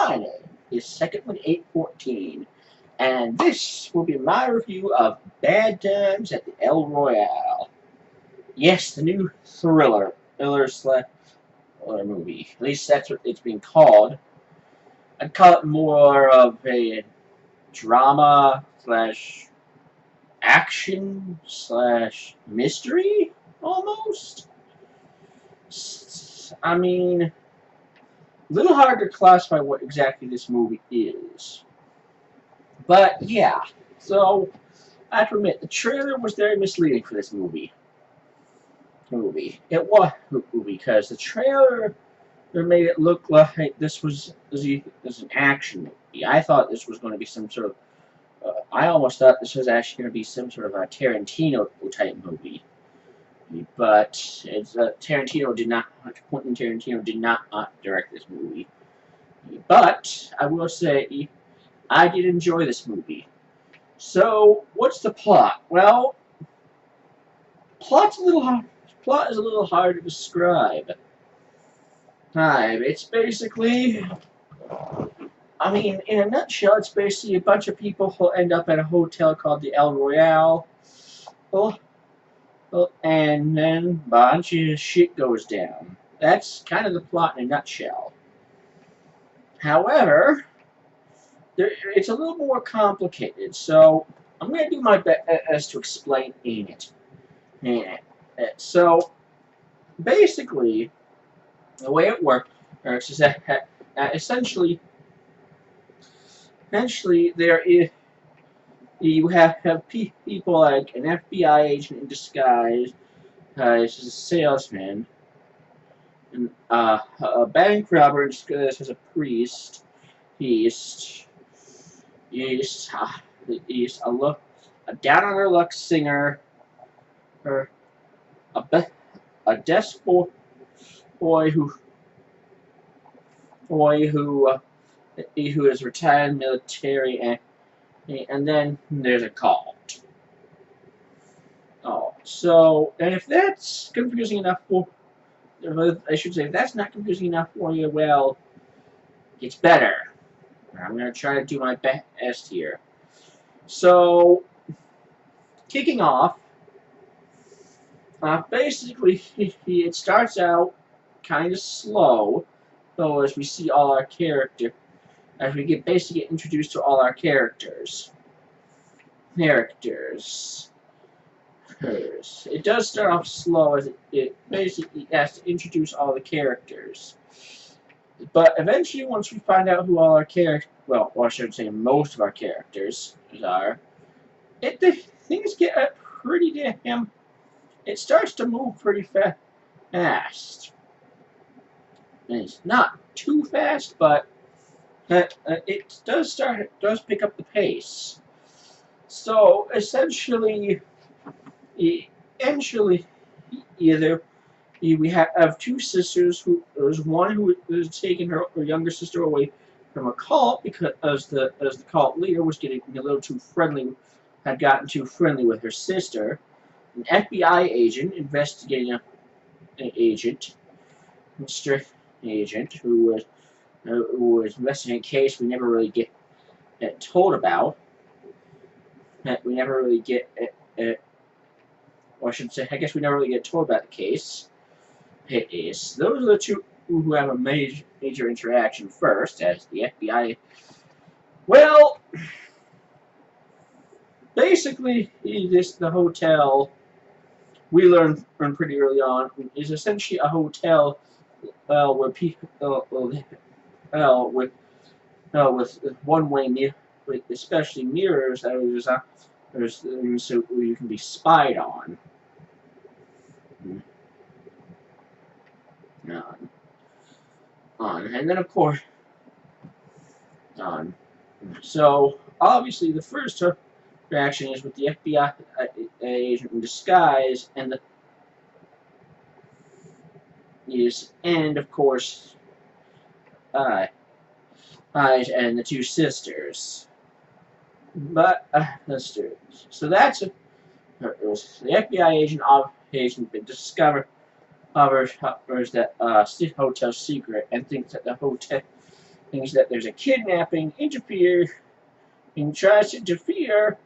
My name is Second One 814, and this will be my review of Bad Times at the El Royale. Yes, the new thriller movie. At least that's what it's being called. I'd call it more of a drama slash action slash mystery, almost. I mean, a little hard to classify what exactly this movie is. But yeah, so I have to admit, the trailer was very misleading for this movie. It was because the trailer made it look like this was an action movie. I thought this was going to be some sort of. I almost thought this was actually going to be some sort of a Tarantino type movie. But Quentin Tarantino did not direct this movie. But I will say, I did enjoy this movie. So, what's the plot? Well, plot is a little hard to describe. It's basically, I mean, in a nutshell, it's basically a bunch of people who end up at a hotel called the El Royale. And then a bunch of shit goes down. That's kind of the plot in a nutshell. However, it's a little more complicated, so I'm going to do my best to explain it. So, basically, the way it works is that essentially there is you have people like an FBI agent in disguise, this is a salesman, and a bank robber in disguise as a priest. He's a down on her luck singer, or a desk boy who is retired military, and then there's a cult. And if that's confusing enough I should say, if that's not confusing enough for you, well, it's better. I'm going to try to do my best here. So, kicking off, basically, it starts out kind of slow, though, as we see all our as we basically get introduced to all our characters. It does start off slow, as it basically has to introduce all the characters. But eventually, once we find out who all our well, I should say most of our characters are, things get pretty damn. It starts to move pretty fast. And it's not too fast, but it does pick up the pace. So essentially, we have two sisters. There's one who is taking her younger sister away from a cult because the cult leader was getting a little too friendly, had gotten too friendly with her sister. An FBI agent investigating an agent who was investigating a case we never really get told about. We never really get. Or I should say, I guess we never really get told about the case. Those are the two who have a major interaction first, as the FBI. Well, basically, the hotel we learn pretty early on is essentially a hotel where people with one-way with especially mirrors that so you can be spied on. And then of course so obviously the first reaction is with the FBI agent in disguise, and of course and the two sisters. But so that's the FBI agent discovers that hotel secret and thinks that the thinks that there's a kidnapping, and tries to interfere,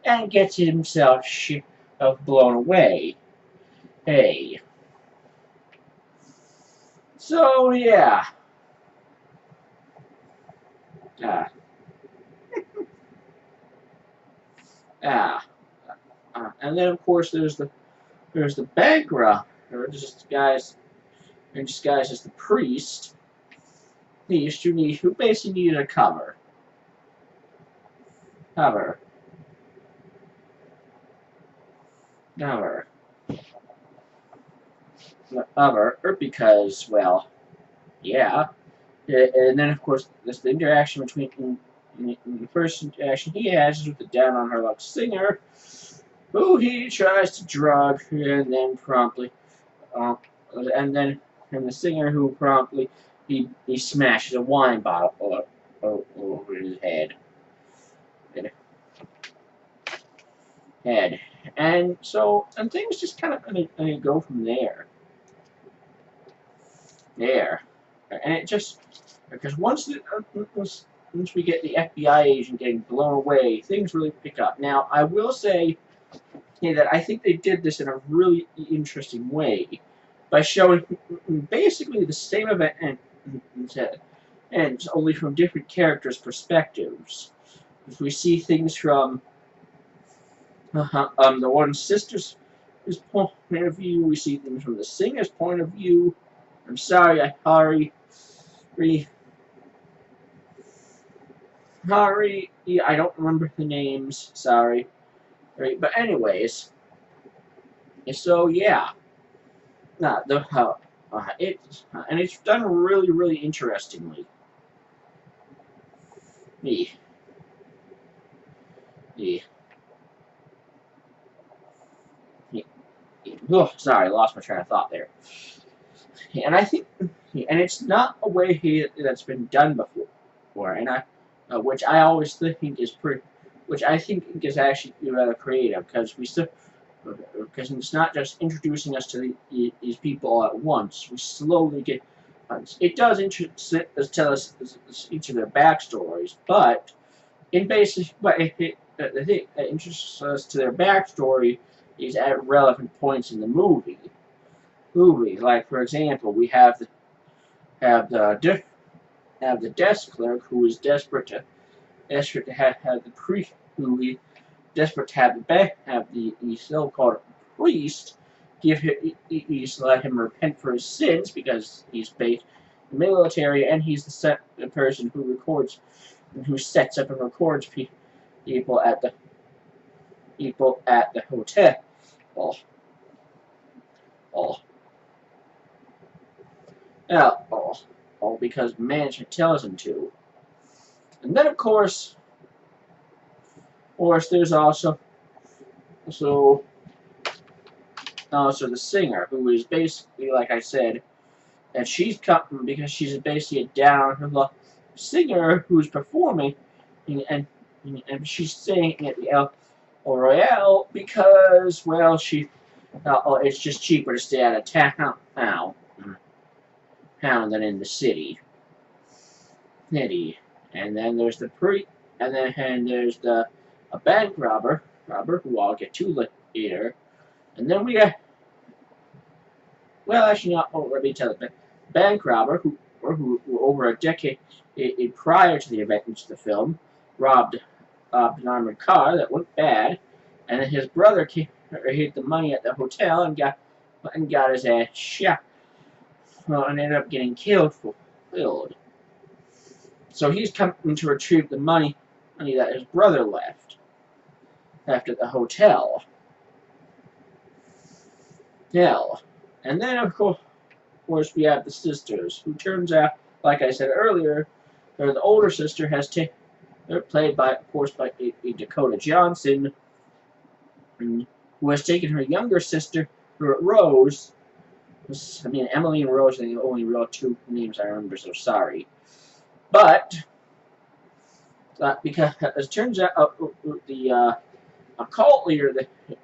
and gets himself blown away. Hey. So, yeah. Ah. Ah. And then, of course, there's the bank robber, disguised as the priest. Who basically needed a cover. Cover. Because, well, yeah. And then, of course, there's the interaction between the first interaction he has is with the down on her luck singer, who he tries to drug, and then promptly, and then and the singer who promptly he smashes a wine bottle over his head. And so things just kind of gonna go from there. And it just because once we get the FBI agent getting blown away, things really pick up. Now, I will say that I think they did this in a really interesting way by showing basically the same event and only from different characters' perspectives. If we see things from the one sister's point of view, we see things from the singer's point of view. I'm sorry, I don't remember the names. Sorry. Right, but anyways, so yeah, and it's done really, really interestingly. Me. Oh, sorry, I lost my train of thought there. And I think, and it's not a way that's been done before, and which I always think is which I think is actually rather creative because because it's not just introducing us to these people all at once. We slowly get. It does tell us each of their backstories, but the thing that interests us to their backstory is at relevant points in the movie. Like for example, we have the desk clerk who is desperate to have the priest who is desperate to have the so-called priest let him repent for his sins because he's based in the military and he's the person who sets up and records people at the hotel. All, all because management tells him to. And then, of course, there's also the singer, who is basically, like I said, and she's come because she's basically a down her luck singer who's performing, and she's singing at the Royale because, well, it's just cheaper to stay out of town than in the city. And then there's there's a bank robber who I'll get to later. And then we got, well, actually not. Oh, let me tell it. Bank robber who over a decade prior to the event of the film robbed an armored car that went bad, and then his brother hid the money at the hotel and got his ass shot. Well, and ended up getting killed. So he's coming to retrieve the money that his brother left at the hotel. And then of course we have the sisters, who turns out, like I said earlier, the older sister they're played by a Dakota Johnson, who has taken her younger sister, Rose. Emily and Rose are the only real two names I remember, so sorry. But because it turns out the cult leader,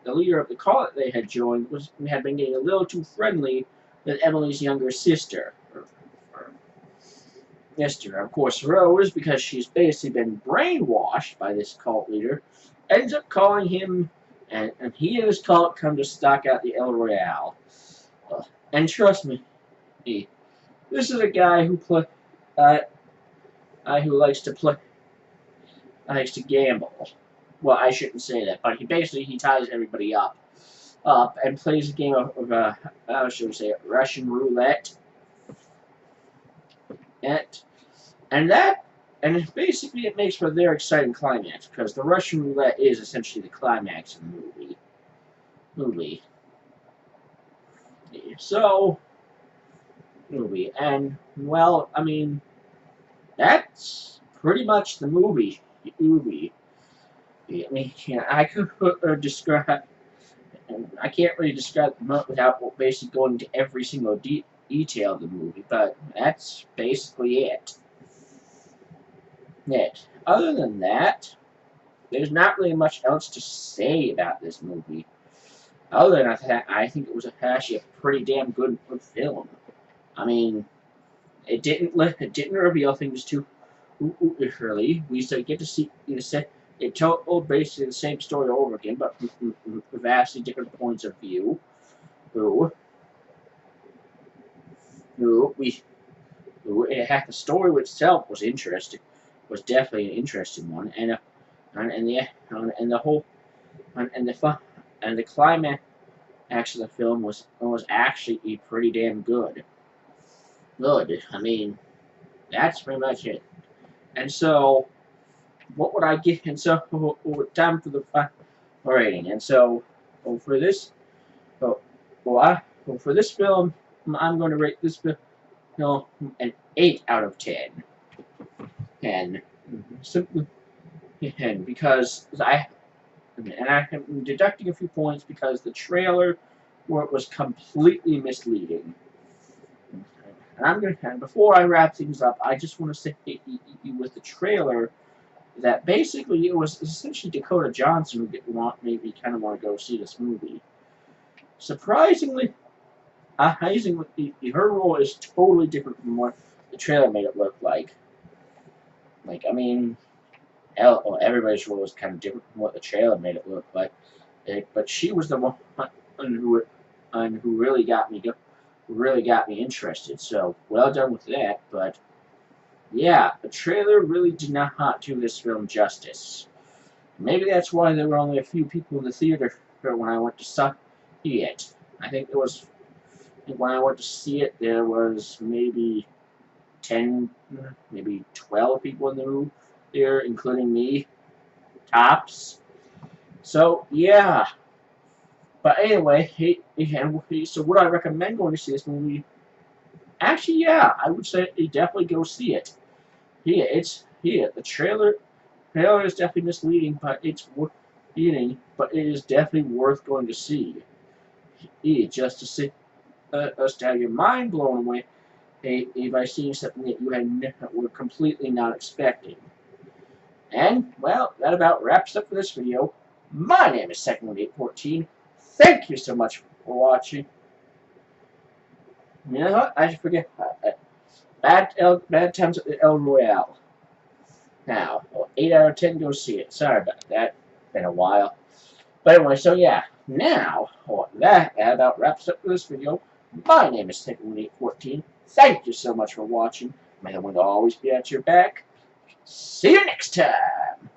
the leader of the cult that they had joined, had been getting a little too friendly with Emily's younger sister. Esther, of course, Rose, because she's basically been brainwashed by this cult leader, ends up calling him, and he and his cult come to stock out the El Royale. And trust me, this is a guy who who likes to gamble. Well, I shouldn't say that, but he ties everybody up and plays a game of how should we say it, Russian roulette. And basically it makes for a very exciting climax because the Russian roulette is essentially the climax of the movie. So and well, I mean, that's pretty much the movie. I mean, I could describe. I can't really describe the without basically going into every single detail of the movie, but that's basically it. Other than that, there's not really much else to say about this movie. Other than that, I think it was actually a pretty damn good film. I mean, it didn't reveal things too early. We still get to see it told basically the same story over again, but from vastly different points of view. The story itself was interesting, was definitely an interesting one, and the whole and the fun and the climax of the film was actually pretty damn good. I mean, that's pretty much it. And so, what would I give? And so, time for the rating. And so, for this, for this film, I'm going to rate this film an 8 out of 10. And simply, and because I am deducting a few points because the trailer was completely misleading. And before I wrap things up, I just want to say with the trailer that basically it was essentially Dakota Johnson who made me kind of want to go see this movie. Surprisingly, her role is totally different from what the trailer made it look like. I mean, everybody's role is kind of different from what the trailer made it look like. But she was the one who really got me interested. So well done with that. But yeah, the trailer really did not do this film justice. Maybe that's why there were only a few people in the theater when I went to see it. I think when I went to see it, there was maybe 10, maybe 12 people in the room there, including me, tops. So yeah. But anyway, so would I recommend going to see this movie? Actually, yeah, I would say definitely go see it. The trailer is definitely misleading, but it's worth eating. But it is definitely worth going to see. Just to see us to have your mind blown away by seeing something that you were completely not expecting. And well, that about wraps up for this video. My name is Second1814. Thank you so much for watching. You know what? I forget. Bad times at the El Royale. Now, 8 out of 10, go see it. Sorry about that. Been a while. But anyway, so yeah. Now, that about wraps up for this video. My name is Second1814. Thank you so much for watching. May the wind always be at your back. See you next time.